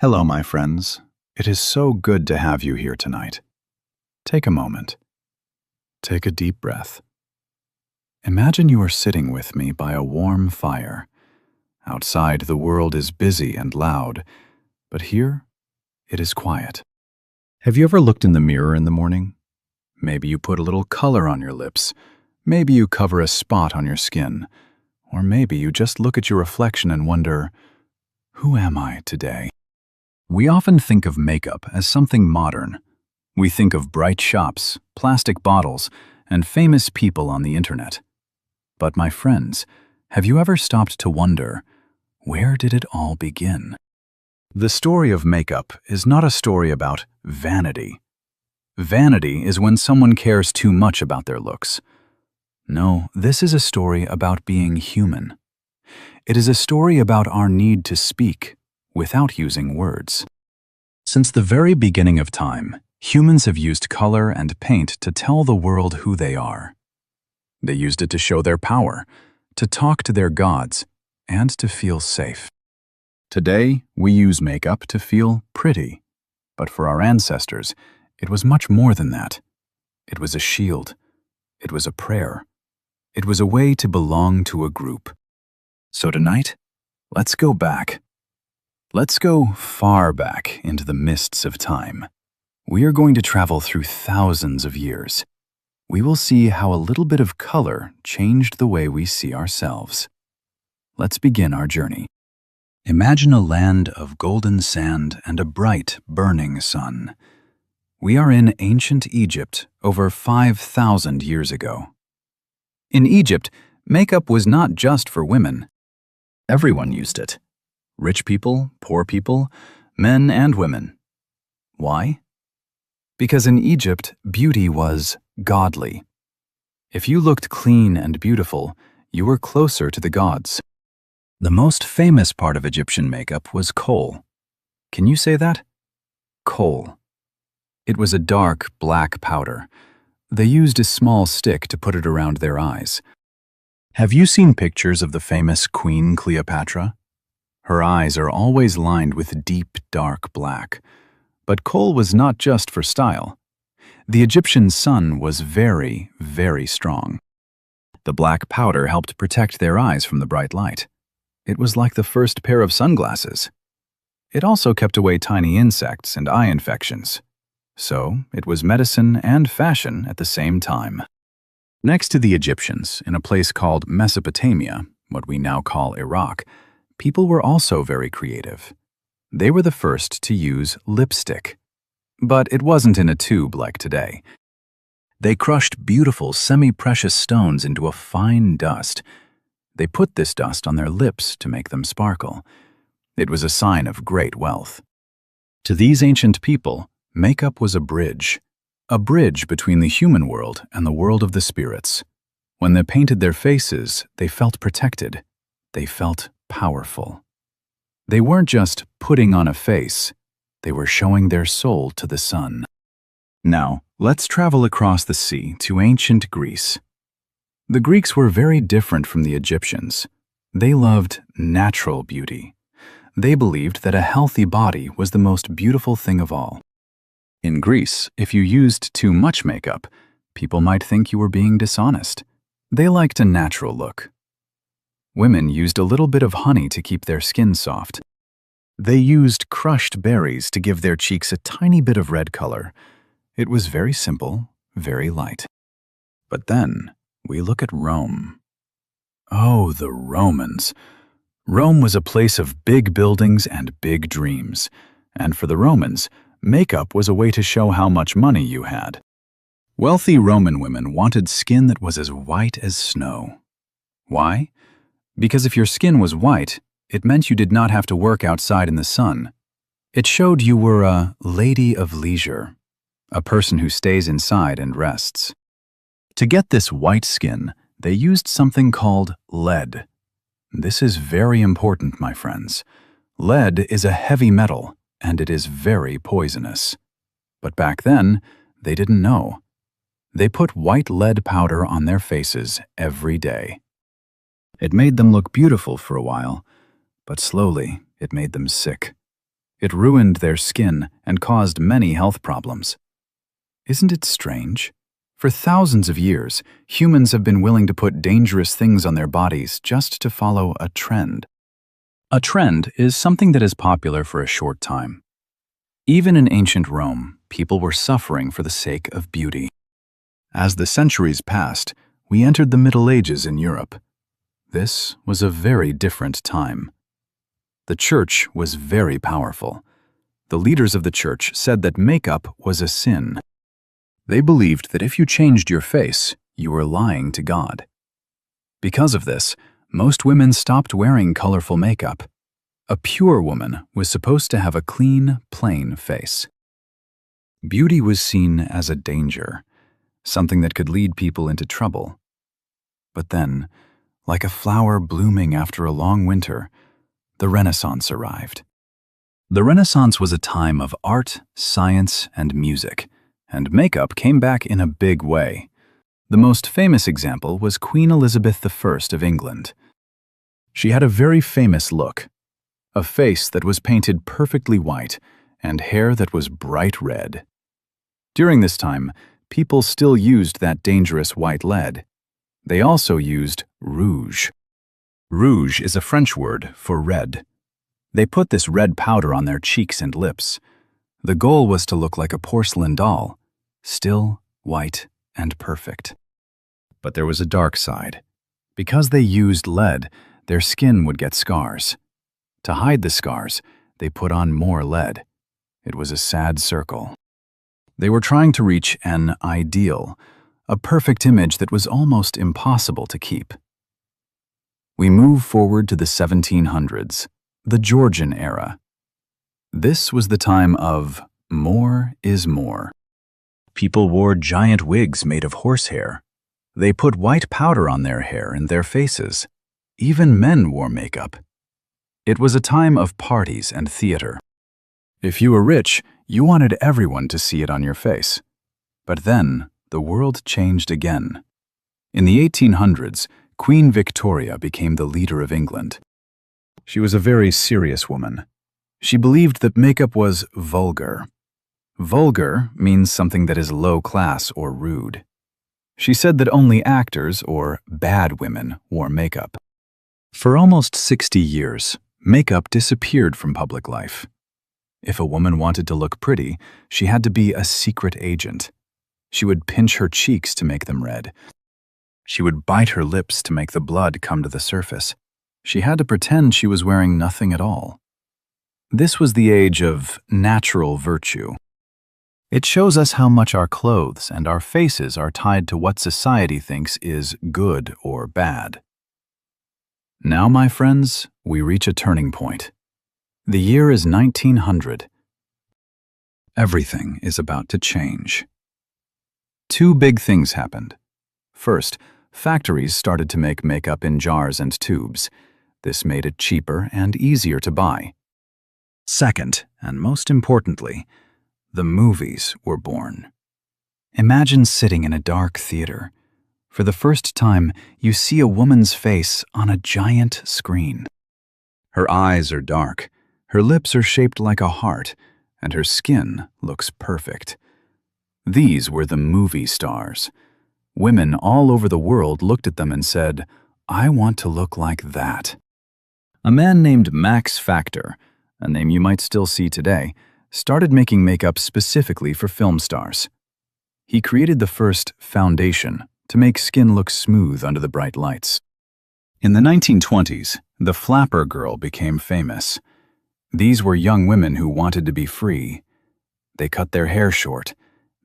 Hello, my friends. It is so good to have you here tonight. Take a moment. Take a deep breath. Imagine you are sitting with me by a warm fire. Outside, the world is busy and loud, but here, it is quiet. Have you ever looked in the mirror in the morning? Maybe you put a little color on your lips. Maybe you cover a spot on your skin. Or maybe you just look at your reflection and wonder, who am I today? We often think of makeup as something modern. We think of bright shops, plastic bottles, and famous people on the internet. But my friends, have you ever stopped to wonder, where did it all begin? The story of makeup is not a story about vanity. Vanity is when someone cares too much about their looks. No, this is a story about being human. It is a story about our need to speak without using words. Since the very beginning of time, humans have used color and paint to tell the world who they are. They used it to show their power, to talk to their gods, and to feel safe. Today, we use makeup to feel pretty, but for our ancestors, it was much more than that. It was a shield. It was a prayer. It was a way to belong to a group. So tonight, let's go back. Let's go far back into the mists of time. We are going to travel through thousands of years. We will see how a little bit of color changed the way we see ourselves. Let's begin our journey. Imagine a land of golden sand and a bright, burning sun. We are in ancient Egypt over 5,000 years ago. In Egypt, makeup was not just for women. Everyone used it. Rich people, poor people, men and women. Why? Because in Egypt, beauty was godly. If you looked clean and beautiful, you were closer to the gods. The most famous part of Egyptian makeup was kohl. Can you say that? Kohl. It was a dark, black powder. They used a small stick to put it around their eyes. Have you seen pictures of the famous Queen Cleopatra? Her eyes are always lined with deep, dark black. But kohl was not just for style. The Egyptian sun was very, very strong. The black powder helped protect their eyes from the bright light. It was like the first pair of sunglasses. It also kept away tiny insects and eye infections. So, it was medicine and fashion at the same time. Next to the Egyptians, in a place called Mesopotamia, what we now call Iraq, people were also very creative. They were the first to use lipstick. But it wasn't in a tube like today. They crushed beautiful semi-precious stones into a fine dust. They put this dust on their lips to make them sparkle. It was a sign of great wealth. To these ancient people, makeup was a bridge between the human world and the world of the spirits. When they painted their faces, they felt protected. They felt powerful. They weren't just putting on a face, they were showing their soul to the sun. Now, let's travel across the sea to ancient Greece. The Greeks were very different from the Egyptians. They loved natural beauty. They believed that a healthy body was the most beautiful thing of all. In Greece, if you used too much makeup, people might think you were being dishonest. They liked a natural look. Women used a little bit of honey to keep their skin soft. They used crushed berries to give their cheeks a tiny bit of red color. It was very simple, very light. But then, we look at Rome. Oh, the Romans. Rome was a place of big buildings and big dreams. And for the Romans, makeup was a way to show how much money you had. Wealthy Roman women wanted skin that was as white as snow. Why? Because if your skin was white, it meant you did not have to work outside in the sun. It showed you were a lady of leisure, a person who stays inside and rests. To get this white skin, they used something called lead. This is very important, my friends. Lead is a heavy metal, and it is very poisonous. But back then, they didn't know. They put white lead powder on their faces every day. It made them look beautiful for a while, but slowly it made them sick. It ruined their skin and caused many health problems. Isn't it strange? For thousands of years, humans have been willing to put dangerous things on their bodies just to follow a trend. A trend is something that is popular for a short time. Even in ancient Rome, people were suffering for the sake of beauty. As the centuries passed, we entered the Middle Ages in Europe. This was a very different time. The church was very powerful. The leaders of the church said that makeup was a sin. They believed that if you changed your face, you were lying to God. Because of this, most women stopped wearing colorful makeup. A pure woman was supposed to have a clean, plain face. Beauty was seen as a danger, something that could lead people into trouble. But then, like a flower blooming after a long winter, the Renaissance arrived. The Renaissance was a time of art, science, and music, and makeup came back in a big way. The most famous example was Queen Elizabeth I of England. She had a very famous look, a face that was painted perfectly white and hair that was bright red. During this time, people still used that dangerous white lead. They also used rouge. Rouge is a French word for red. They put this red powder on their cheeks and lips. The goal was to look like a porcelain doll, still, white, and perfect. But there was a dark side. Because they used lead, their skin would get scars. To hide the scars, they put on more lead. It was a sad circle. They were trying to reach an ideal, a perfect image that was almost impossible to keep. We move forward to the 1700s, the Georgian era. This was the time of more is more. People wore giant wigs made of horsehair. They put white powder on their hair and their faces. Even men wore makeup. It was a time of parties and theater. If you were rich, you wanted everyone to see it on your face. But then, the world changed again. In the 1800s, Queen Victoria became the leader of England. She was a very serious woman. She believed that makeup was vulgar. Vulgar means something that is low class or rude. She said that only actors or bad women wore makeup. For almost 60 years, makeup disappeared from public life. If a woman wanted to look pretty, she had to be a secret agent. She would pinch her cheeks to make them red. She would bite her lips to make the blood come to the surface. She had to pretend she was wearing nothing at all. This was the age of natural virtue. It shows us how much our clothes and our faces are tied to what society thinks is good or bad. Now, my friends, we reach a turning point. The year is 1900. Everything is about to change. Two big things happened. First, factories started to make makeup in jars and tubes. This made it cheaper and easier to buy. Second, and most importantly, the movies were born. Imagine sitting in a dark theater. For the first time, you see a woman's face on a giant screen. Her eyes are dark, her lips are shaped like a heart, and her skin looks perfect. These were the movie stars. Women all over the world looked at them and said, "I want to look like that." A man named Max Factor, a name you might still see today, started making makeup specifically for film stars. He created the first foundation to make skin look smooth under the bright lights. In the 1920s, the flapper girl became famous. These were young women who wanted to be free. They cut their hair short.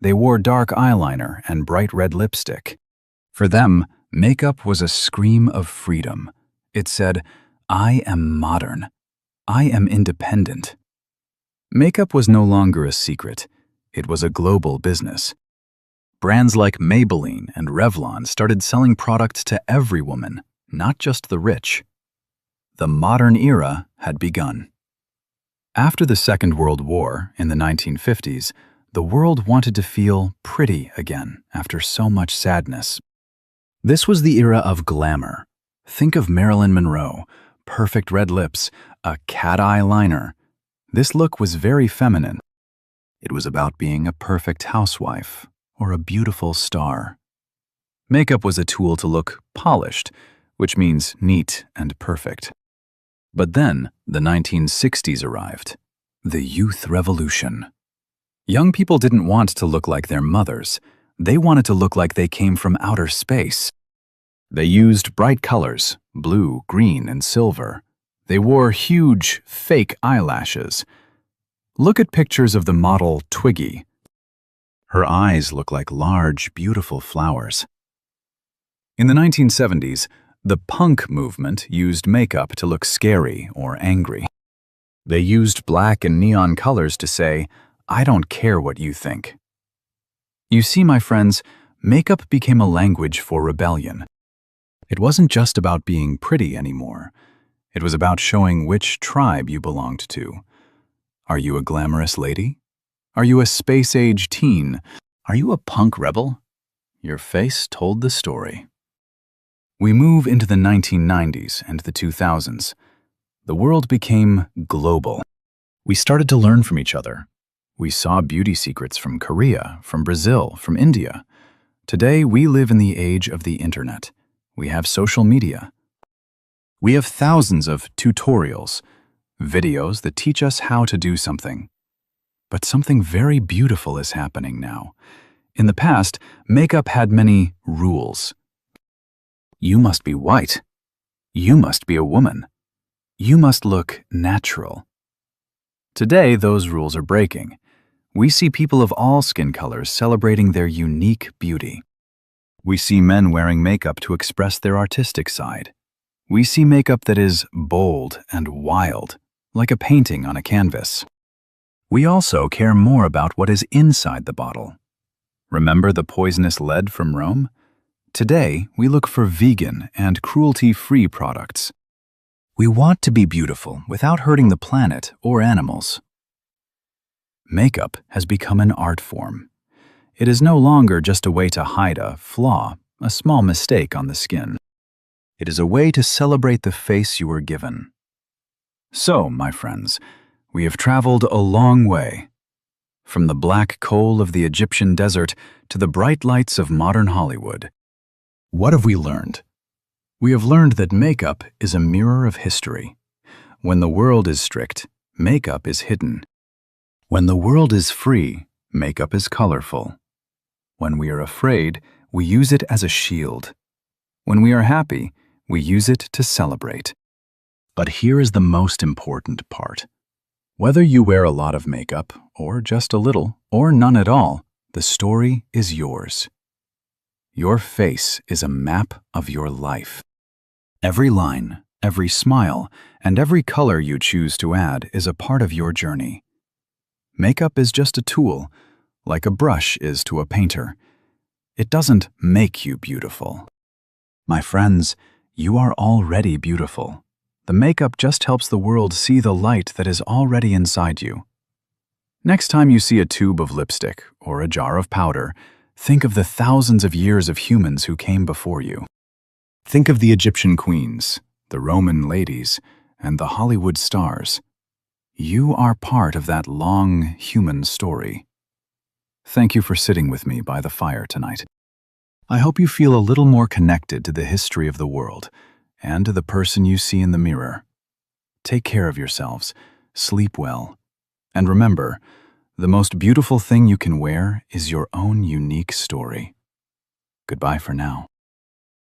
They wore dark eyeliner and bright red lipstick. For them, makeup was a scream of freedom. It said, "I am modern. I am independent." Makeup was no longer a secret. It was a global business. Brands like Maybelline and Revlon started selling products to every woman, not just the rich. The modern era had begun. After the Second World War in the 1950s, the world wanted to feel pretty again after so much sadness. This was the era of glamour. Think of Marilyn Monroe, perfect red lips, a cat eye liner. This look was very feminine. It was about being a perfect housewife or a beautiful star. Makeup was a tool to look polished, which means neat and perfect. But then the 1960s arrived, the youth revolution. Young people didn't want to look like their mothers. They wanted to look like they came from outer space. They used bright colors, blue, green, and silver. They wore huge, fake eyelashes. Look at pictures of the model Twiggy. Her eyes look like large, beautiful flowers. In the 1970s, the punk movement used makeup to look scary or angry. They used black and neon colors to say, "I don't care what you think." You see, my friends, makeup became a language for rebellion. It wasn't just about being pretty anymore. It was about showing which tribe you belonged to. Are you a glamorous lady? Are you a space-age teen? Are you a punk rebel? Your face told the story. We move into the 1990s and the 2000s. The world became global. We started to learn from each other. We saw beauty secrets from Korea, from Brazil, from India. Today, we live in the age of the internet. We have social media. We have thousands of tutorials, videos that teach us how to do something. But something very beautiful is happening now. In the past, makeup had many rules. You must be white. You must be a woman. You must look natural. Today, those rules are breaking. We see people of all skin colors celebrating their unique beauty. We see men wearing makeup to express their artistic side. We see makeup that is bold and wild, like a painting on a canvas. We also care more about what is inside the bottle. Remember the poisonous lead from Rome? Today, we look for vegan and cruelty-free products. We want to be beautiful without hurting the planet or animals. Makeup has become an art form. It is no longer just a way to hide a flaw, a small mistake on the skin. It is a way to celebrate the face you were given. So, my friends, we have traveled a long way. From the black coal of the Egyptian desert to the bright lights of modern Hollywood. What have we learned? We have learned that makeup is a mirror of history. When the world is strict, makeup is hidden. When the world is free, makeup is colorful. When we are afraid, we use it as a shield. When we are happy, we use it to celebrate. But here is the most important part. Whether you wear a lot of makeup, or just a little, or none at all, the story is yours. Your face is a map of your life. Every line, every smile, and every color you choose to add is a part of your journey. Makeup is just a tool, like a brush is to a painter. It doesn't make you beautiful. My friends, you are already beautiful. The makeup just helps the world see the light that is already inside you. Next time you see a tube of lipstick or a jar of powder, think of the thousands of years of humans who came before you. Think of the Egyptian queens, the Roman ladies, and the Hollywood stars. You are part of that long human story. Thank you for sitting with me by the fire tonight. I hope you feel a little more connected to the history of the world and to the person you see in the mirror. Take care of yourselves, sleep well, and remember, the most beautiful thing you can wear is your own unique story. Goodbye for now.